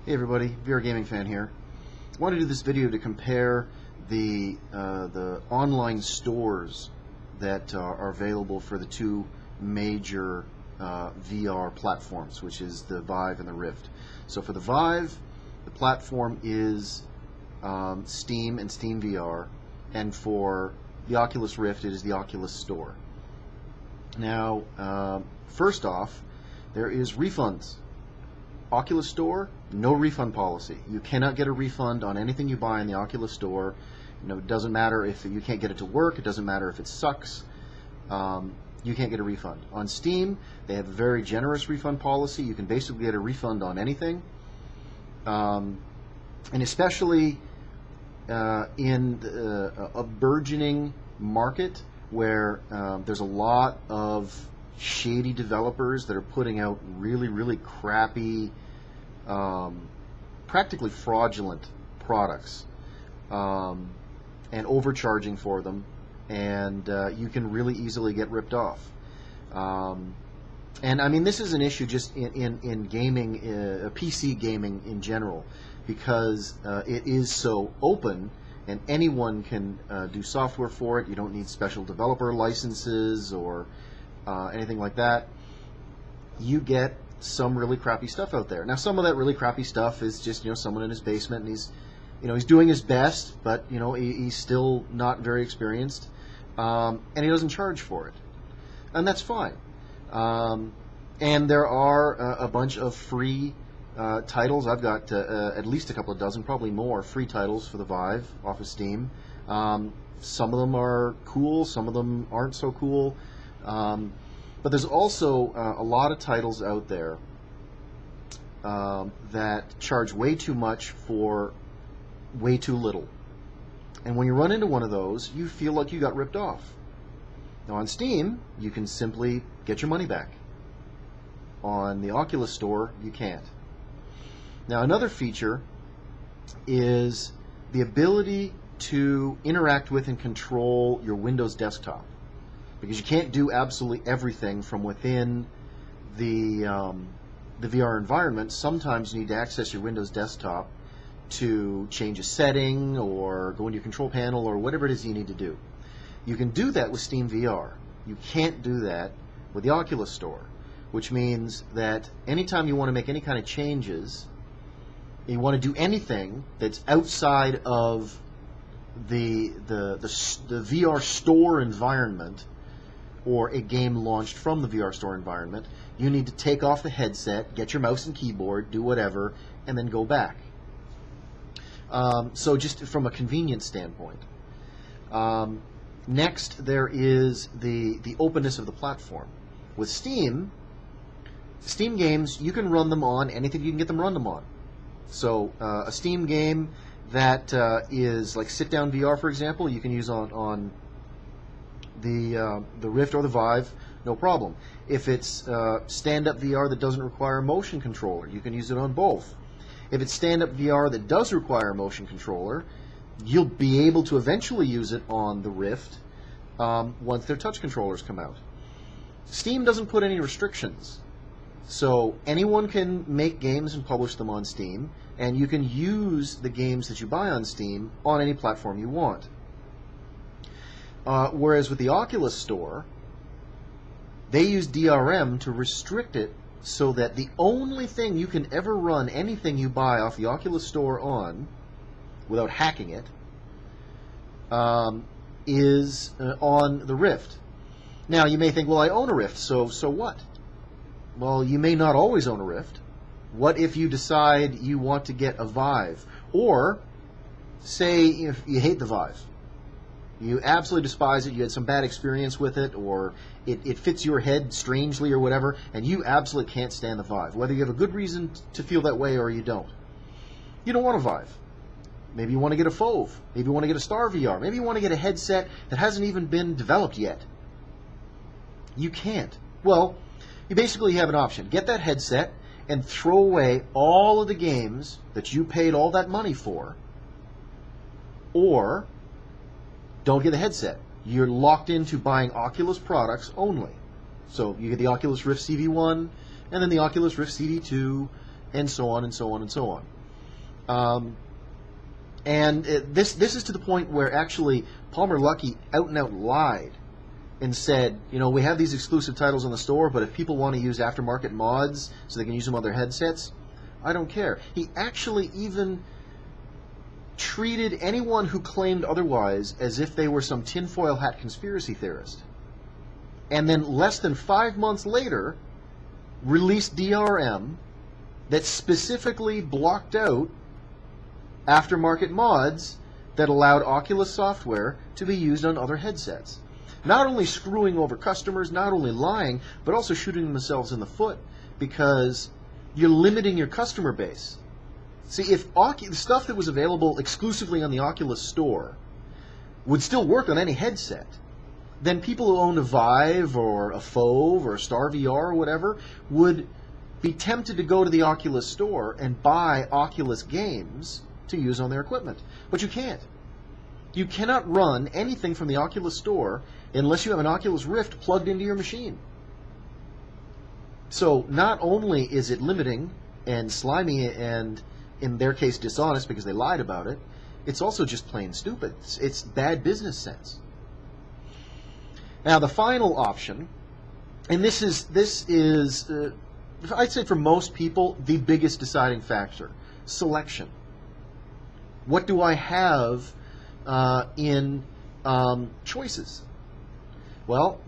Hey everybody, VR Gaming Fan here. I want to do this video to compare the online stores that are available for the two major VR platforms, which is the Vive and the Rift. So for the Vive, the platform is Steam and Steam VR, and for the Oculus Rift, it is the Oculus Store. Now, first off, there is refunds. Oculus Store, no refund policy. You cannot get a refund on anything you buy in the Oculus Store. You know, it doesn't matter if you can't get it to work. It doesn't matter if it sucks. You can't get a refund. On Steam, they have a very generous refund policy. You can basically get a refund on anything. And especially in a burgeoning market where there's a lot of shady developers that are putting out really crappy, practically fraudulent products, and overcharging for them, and you can really easily get ripped off. And I mean, this is an issue just in gaming, PC gaming in general, because it is so open and anyone can do software for it. You don't need special developer licenses or anything like that. You get some really crappy stuff out there. Now, some of that really crappy stuff is just, you know, someone in his basement, and he's doing his best, but he's still not very experienced, and he doesn't charge for it, and that's fine. And there are a bunch of free titles. I've got at least a couple of dozen, probably more, free titles for the Vive off of Steam. Some of them are cool, some of them aren't so cool. But there's also a lot of titles out there that charge way too much for way too little. And when you run into one of those, you feel like you got ripped off. Now on Steam, you can simply get your money back. On the Oculus Store, you can't. Now another feature is the ability to interact with and control your Windows desktop, because you can't do absolutely everything from within the VR environment. Sometimes you need to access your Windows desktop to change a setting or go into your control panel or whatever it is you need to do. You can do that with Steam VR. You can't do that with the Oculus Store, which means that anytime you want to make any kind of changes, you want to do anything that's outside of the VR Store environment, or a game launched from the VR Store environment, you need to take off the headset, get your mouse and keyboard, do whatever, and then go back. So just from a convenience standpoint. Next, there is the openness of the platform. With Steam games, you can run them on anything you can get them run them on. So a Steam game that is like sit-down VR, for example, you can use on the Rift or the Vive, no problem. If it's stand-up VR that doesn't require a motion controller, you can use it on both. If it's stand-up VR that does require a motion controller, you'll be able to eventually use it on the Rift once their touch controllers come out. Steam doesn't put any restrictions, so anyone can make games and publish them on Steam, and you can use the games that you buy on Steam on any platform you want. Whereas with the Oculus Store, they use DRM to restrict it so that the only thing you can ever run anything you buy off the Oculus Store on, without hacking it, is on the Rift. Now, you may think, well, I own a Rift, so what? Well, you may not always own a Rift. What if you decide you want to get a Vive? Or, say, if you hate the Vive. You absolutely despise it, you had some bad experience with it, or it fits your head strangely or whatever, and you absolutely can't stand the Vive, whether you have a good reason to feel that way or you don't. You don't want a Vive. Maybe you want to get a Fove. Maybe you want to get a Star VR. Maybe you want to get a headset that hasn't even been developed yet. You can't. Well, you basically have an option. Get that headset and throw away all of the games that you paid all that money for, or don't get the headset. You're locked into buying Oculus products only. So you get the Oculus Rift CV1, and then the Oculus Rift CV2, and so on and so on and so on. This is to the point where actually Palmer Luckey out and out lied and said, you know, we have these exclusive titles on the store, but if people want to use aftermarket mods so they can use them on their headsets, I don't care. He actually even treated anyone who claimed otherwise as if they were some tinfoil hat conspiracy theorist. And then less than 5 months later, released DRM that specifically blocked out aftermarket mods that allowed Oculus software to be used on other headsets. Not only screwing over customers, not only lying, but also shooting themselves in the foot, because you're limiting your customer base. See, if the stuff that was available exclusively on the Oculus store would still work on any headset, then people who own a Vive or a Fove or a Star VR or whatever would be tempted to go to the Oculus store and buy Oculus games to use on their equipment. But you can't. You cannot run anything from the Oculus store unless you have an Oculus Rift plugged into your machine. So not only is it limiting and slimy and, in their case, dishonest because they lied about it, it's also just plain stupid. It's bad business sense. Now, the final option, and this is I'd say for most people, the biggest deciding factor, selection. What do I have in choices? Well,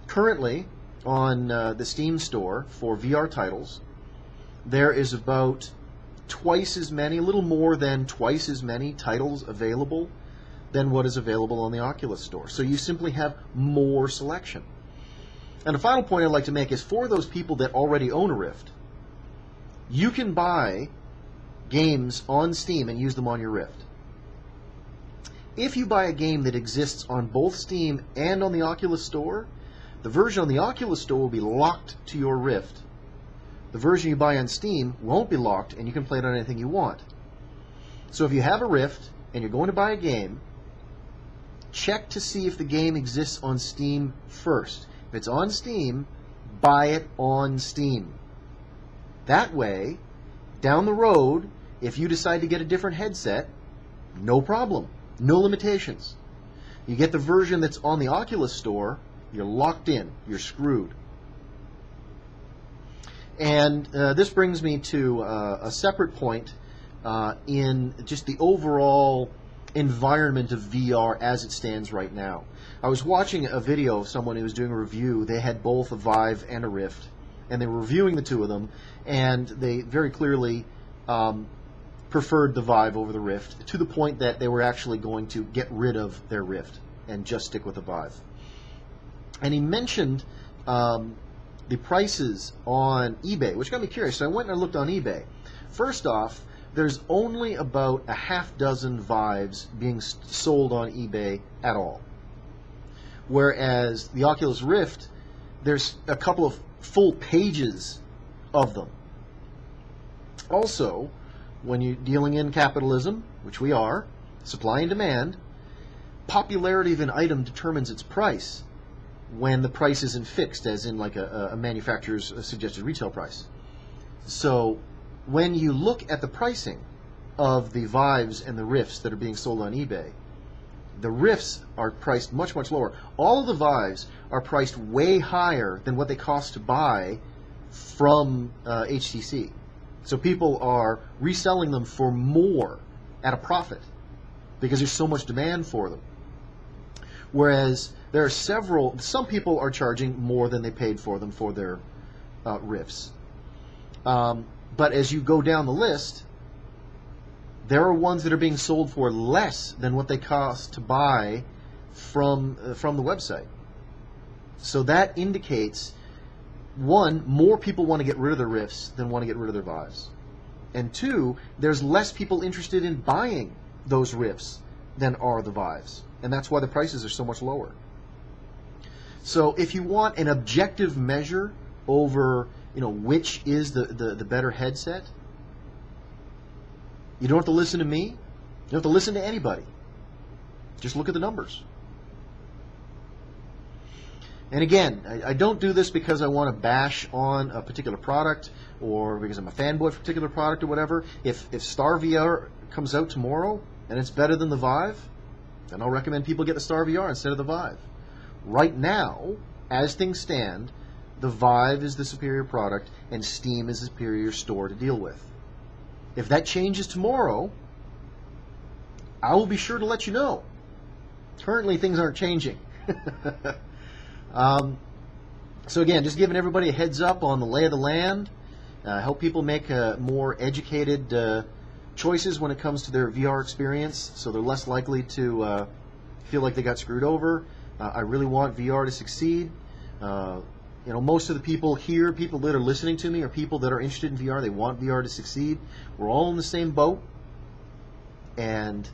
currently on the Steam store for VR titles, there is about twice as many, a little more than twice as many titles available than what is available on the Oculus store. So you simply have more selection. And the final point I'd like to make is for those people that already own a Rift, you can buy games on Steam and use them on your Rift. If you buy a game that exists on both Steam and on the Oculus Store, the version on the Oculus Store will be locked to your Rift. The version you buy on Steam won't be locked, and you can play it on anything you want. So if you have a Rift and you're going to buy a game, check to see if the game exists on Steam first. If it's on Steam, buy it on Steam. That way, down the road, if you decide to get a different headset, no problem. No limitations. You get the version that's on the Oculus Store, you're locked in. You're screwed. And this brings me to a separate point in just the overall environment of VR as it stands right now. I was watching a video of someone who was doing a review. They had both a Vive and a Rift, and they were reviewing the two of them, and they very clearly preferred the Vive over the Rift, to the point that they were actually going to get rid of their Rift and just stick with the Vive. And he mentioned the prices on eBay, which got me curious. So I went and I looked on eBay. First off, there's only about a half dozen Vives being sold on eBay at all. Whereas the Oculus Rift, there's a couple of full pages of them. Also, when you're dealing in capitalism, which we are, supply and demand, popularity of an item determines its price when the price isn't fixed, as in like a manufacturer's suggested retail price. So when you look at the pricing of the Vives and the Rifts that are being sold on eBay, the Rifts are priced much, much lower. All of the Vives are priced way higher than what they cost to buy from HTC. So people are reselling them for more at a profit because there's so much demand for them. Whereas there are some people are charging more than they paid for them for their Rifts. But as you go down the list, there are ones that are being sold for less than what they cost to buy from the website. So that indicates, one, more people want to get rid of their Rifts than want to get rid of their Vives. And two, there's less people interested in buying those Rifts than are the Vives. And that's why the prices are so much lower. So if you want an objective measure over, which is the better headset, you don't have to listen to me. You don't have to listen to anybody. Just look at the numbers. And again, I don't do this because I want to bash on a particular product or because I'm a fanboy for a particular product or whatever. If Star VR comes out tomorrow and it's better than the Vive, then I'll recommend people get the Star VR instead of the Vive. Right now, as things stand, the Vive is the superior product and Steam is the superior store to deal with. If that changes tomorrow, I will be sure to let you know. Currently, things aren't changing. So again, just giving everybody a heads up on the lay of the land, help people make more educated choices when it comes to their VR experience, so they're less likely to feel like they got screwed over. I really want VR to succeed. You know, most of the people here, people that are listening to me, are people that are interested in VR. They want VR to succeed. We're all in the same boat, and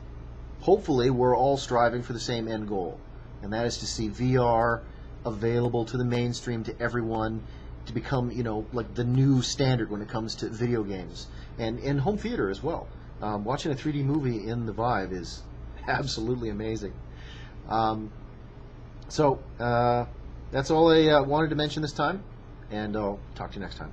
hopefully we're all striving for the same end goal, and that is to see VR available to the mainstream, to everyone, to become, you know, like the new standard when it comes to video games and in home theater as well. Watching a 3D movie in the Vive is absolutely amazing. So that's all I wanted to mention this time, and I'll talk to you next time.